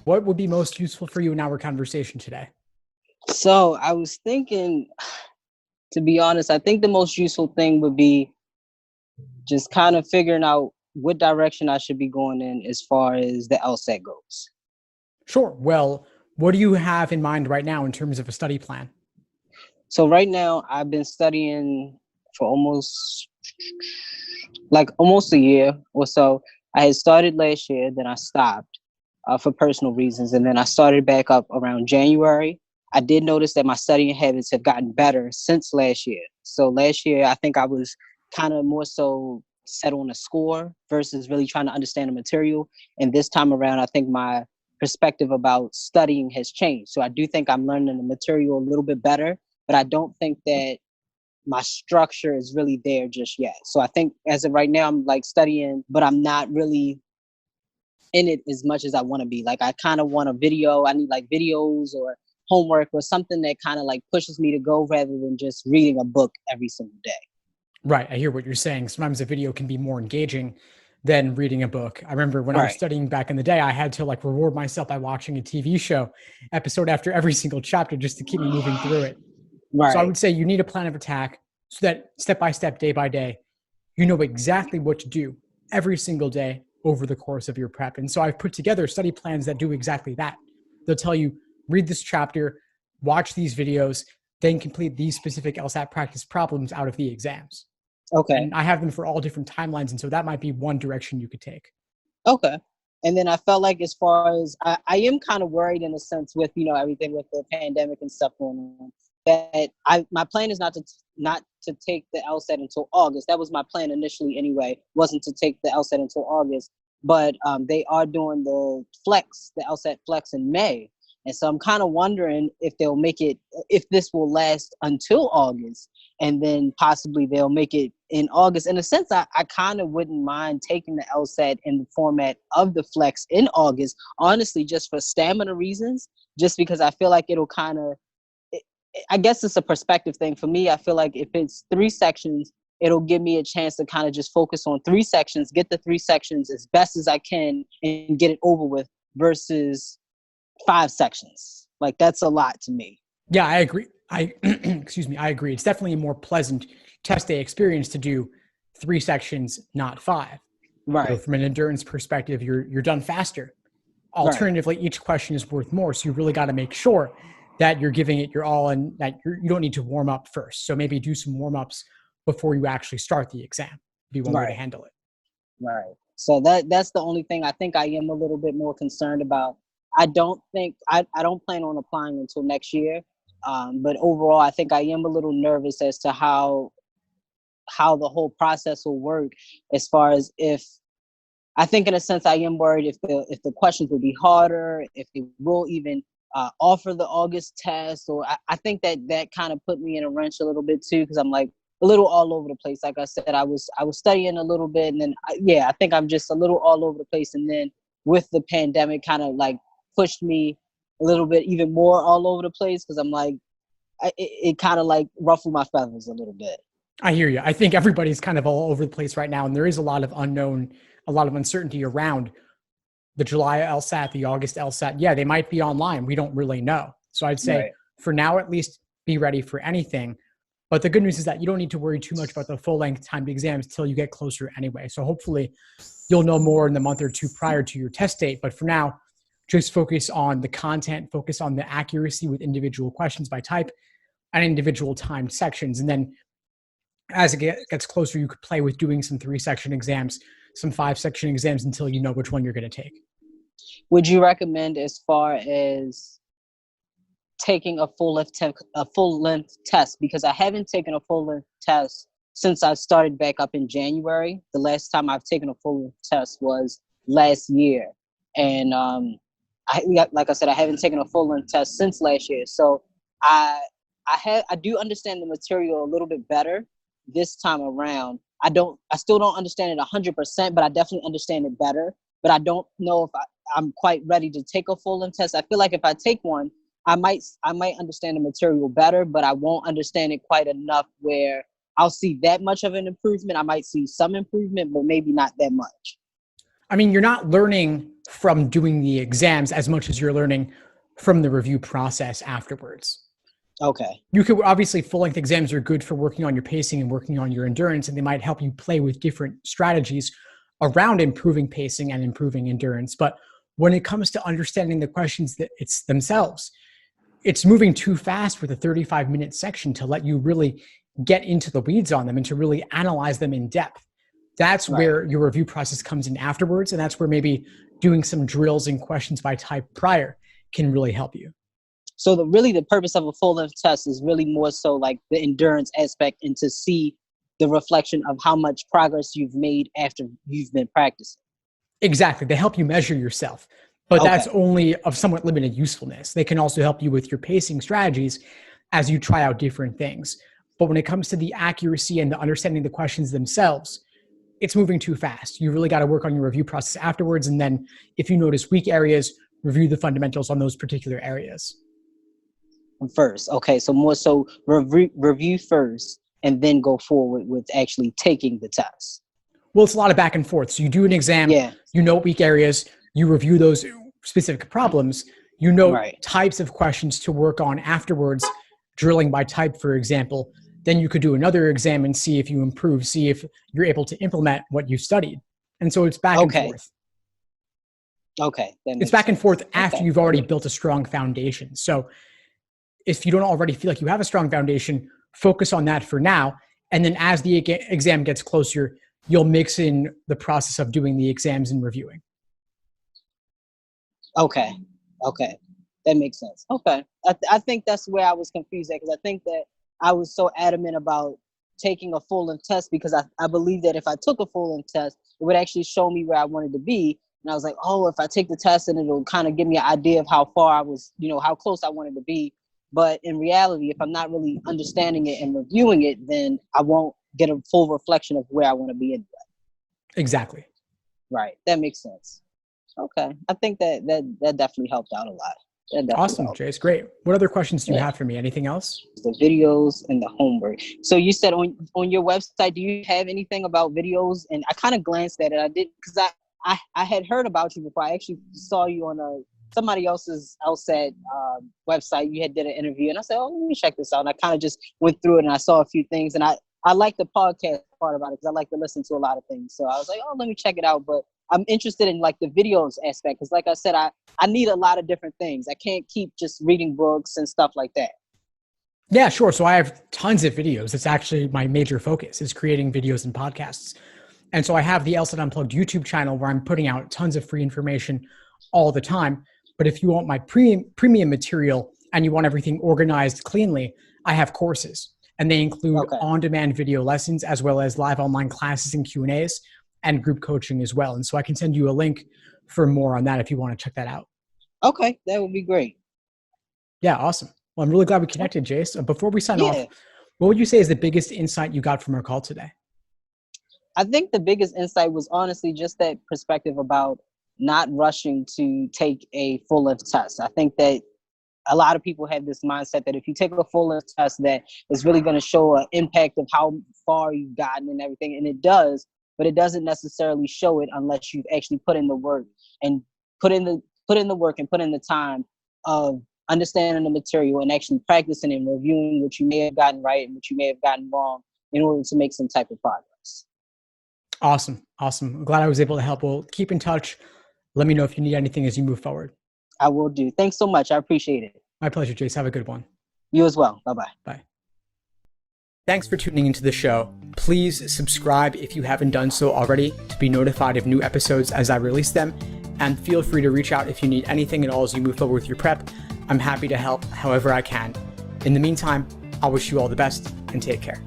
What would be most useful for you in our conversation today? So I was thinking, to be honest, I think the most useful thing would be just kind of figuring out what direction I should be going in as far as the LSAT goes. Sure. Well, what do you have in mind right now in terms of a study plan? So right now I've been studying for almost a year or so. I had started last year, then I stopped for personal reasons, and then I started back up around January. I did notice that my studying habits have gotten better since last year. So last year, I think I was kind of more so set on a score versus really trying to understand the material. And this time around, I think my perspective about studying has changed. So I do think I'm learning the material a little bit better, but I don't think that my structure is really there just yet. So I think as of right now, I'm like studying, but I'm not really in it as much as I want to be. Like I kind of want a video. I need like videos or homework or something that kind of like pushes me to go rather than just reading a book every single day. Right. I hear what you're saying. Sometimes a video can be more engaging than reading a book. I remember when I was Right. studying back in the day, I had to like reward myself by watching a TV show episode after every single chapter just to keep me moving through it. So I Right. would say you need a plan of attack so that step by step, day by day, you know exactly what to do every single day over the course of your prep. And so I've put together study plans that do exactly that. They'll tell you, read this chapter, watch these videos, then complete these specific LSAT practice problems out of the exams. Okay. And I have them for all different timelines. And so that might be one direction you could take. Okay. And then I felt like as far as I am kind of worried in a sense with, everything with the pandemic and stuff going on, that my plan is not to take the LSAT until August. That was my plan initially anyway, wasn't to take the LSAT until August. But they are doing the LSAT flex in May. And so I'm kind of wondering if if this will last until August, and then possibly they'll make it in August. In a sense, I kind of wouldn't mind taking the LSAT in the format of the flex in August, honestly, just for stamina reasons, just because I feel like it'll kind of, I guess it's a perspective thing. For me, I feel like if it's 3 sections, it'll give me a chance to kind of just focus on 3 sections, get the 3 sections as best as I can and get it over with versus 5 sections. Like that's a lot to me. Yeah, I agree. Excuse me. I agree. It's definitely a more pleasant test day experience to do 3 sections, not 5. Right. From an endurance perspective, you're done faster. Right. Alternatively, each question is worth more. So you really got to make sure that you're giving it your all and that you don't need to warm up first. So maybe do some warm ups before you actually start the exam. Be one way to Right. handle it. Right. So that's the only thing I think I am a little bit more concerned about. I don't plan on applying until next year. But overall, I think I am a little nervous as to how the whole process will work. As far as if I think, in a sense, I am worried if the questions will be harder, if they will even offer the August test, or I think that kind of put me in a wrench a little bit too, because I'm like a little all over the place. Like I said, I was studying a little bit, and then I think I'm just a little all over the place, and then with the pandemic, kind of like pushed me a little bit even more all over the place because I'm like it kind of like ruffled my feathers a little bit. I hear you. I think everybody's kind of all over the place right now, and there is a lot of unknown, a lot of uncertainty around the July LSAT, the August LSAT. Yeah, they might be online. We don't really know. So I'd say Right. for now, at least, be ready for anything. But the good news is that you don't need to worry too much about the full length timed exams till you get closer anyway. So hopefully you'll know more in the month or two prior to your test date. But for now, just focus on the content, focus on the accuracy with individual questions by type and individual timed sections. And then as it gets closer, you could play with doing some 3 section exams, some 5 section exams until you know which one you're going to take. Would you recommend as far as taking a full length test? Because I haven't taken a full length test since I started back up in January. The last time I've taken a full length test was last year, and like I said, I haven't taken a full length test since last year. So I I do understand the material a little bit better this time around. I still don't understand it 100%, but I definitely understand it better. But I don't know if I'm quite ready to take a full length test. I feel like if I take one, I might understand the material better, but I won't understand it quite enough where I'll see that much of an improvement. I might see some improvement, but maybe not that much. I mean, you're not learning from doing the exams as much as you're learning from the review process afterwards. Okay. You could obviously full-length exams are good for working on your pacing and working on your endurance, and they might help you play with different strategies around improving pacing and improving endurance. But when it comes to understanding the questions that it's themselves, it's moving too fast with a 35-minute section to let you really get into the weeds on them and to really analyze them in depth. That's where your review process comes in afterwards, and that's where maybe doing some drills and questions by type prior can really help you. So the purpose of a full-length test is really more so like the endurance aspect and to see the reflection of how much progress you've made after you've been practicing. Exactly. They help you measure yourself, but that's only of somewhat limited usefulness. They can also help you with your pacing strategies as you try out different things. But when it comes to the accuracy and the understanding the questions themselves, it's moving too fast. You really got to work on your review process afterwards. And then if you notice weak areas, review the fundamentals on those particular areas. First. Okay. So more so review first and then go forward with actually taking the test. Well, it's a lot of back and forth. So you do an exam, you know weak areas, you review those specific problems, you know types of questions to work on afterwards, drilling by type, for example. Then you could do another exam and see if you improve, see if you're able to implement what you studied. And so it's back and forth. Okay. It's back and forth after you've already built a strong foundation. So if you don't already feel like you have a strong foundation, focus on that for now. And then as the exam gets closer, you'll mix in the process of doing the exams and reviewing. Okay. That makes sense. Okay. I think that's where I was confused at, because I think that I was so adamant about taking a full-length test because I believe that if I took a full-length test, it would actually show me where I wanted to be. And I was like, oh, if I take the test, and it'll kind of give me an idea of how far I was, how close I wanted to be. But in reality, if I'm not really understanding it and reviewing it, then I won't get a full reflection of where I want to be anyway. Exactly. Right. That makes sense. Okay. I think that definitely helped out a lot. Awesome, Jace. Great. What other questions do you have for me? Anything else? The videos and the homework. So you said on your website, do you have anything about videos? And I kind of glanced at it. I did because I had heard about you before. I actually saw you on somebody else's LSAT website. You had did an interview, and I said, oh, let me check this out. And I kind of just went through it, and I saw a few things, and I like the podcast part about it because I like to listen to a lot of things. So I was like, oh, let me check it out. But I'm interested in like the videos aspect because, like I said, I need a lot of different things. I can't keep just reading books and stuff like that. Yeah, sure. So I have tons of videos. It's actually my major focus is creating videos and podcasts. And so I have the LSAT Unplugged YouTube channel where I'm putting out tons of free information all the time. But if you want my premium material and you want everything organized cleanly, I have courses. And they include on-demand video lessons as well as live online classes and Q&As and group coaching as well. And so I can send you a link for more on that if you want to check that out. Okay, that would be great. Yeah, awesome. Well, I'm really glad we connected, Jace. Before we sign off, what would you say is the biggest insight you got from our call today? I think the biggest insight was honestly just that perspective about not rushing to take a full-length test. I think that a lot of people have this mindset that if you take a full-length test, that it's really going to show an impact of how far you've gotten and everything. And it does, but it doesn't necessarily show it unless you've actually put in the work and put in the time of understanding the material and actually practicing and reviewing what you may have gotten right and what you may have gotten wrong in order to make some type of progress. Awesome. I'm glad I was able to help. We'll keep in touch. Let me know if you need anything as you move forward. I will do. Thanks so much. I appreciate it. My pleasure, Jace. Have a good one. You as well. Bye-bye. Bye. Thanks for tuning into the show. Please subscribe if you haven't done so already to be notified of new episodes as I release them. And feel free to reach out if you need anything at all as you move forward with your prep. I'm happy to help however I can. In the meantime, I wish you all the best and take care.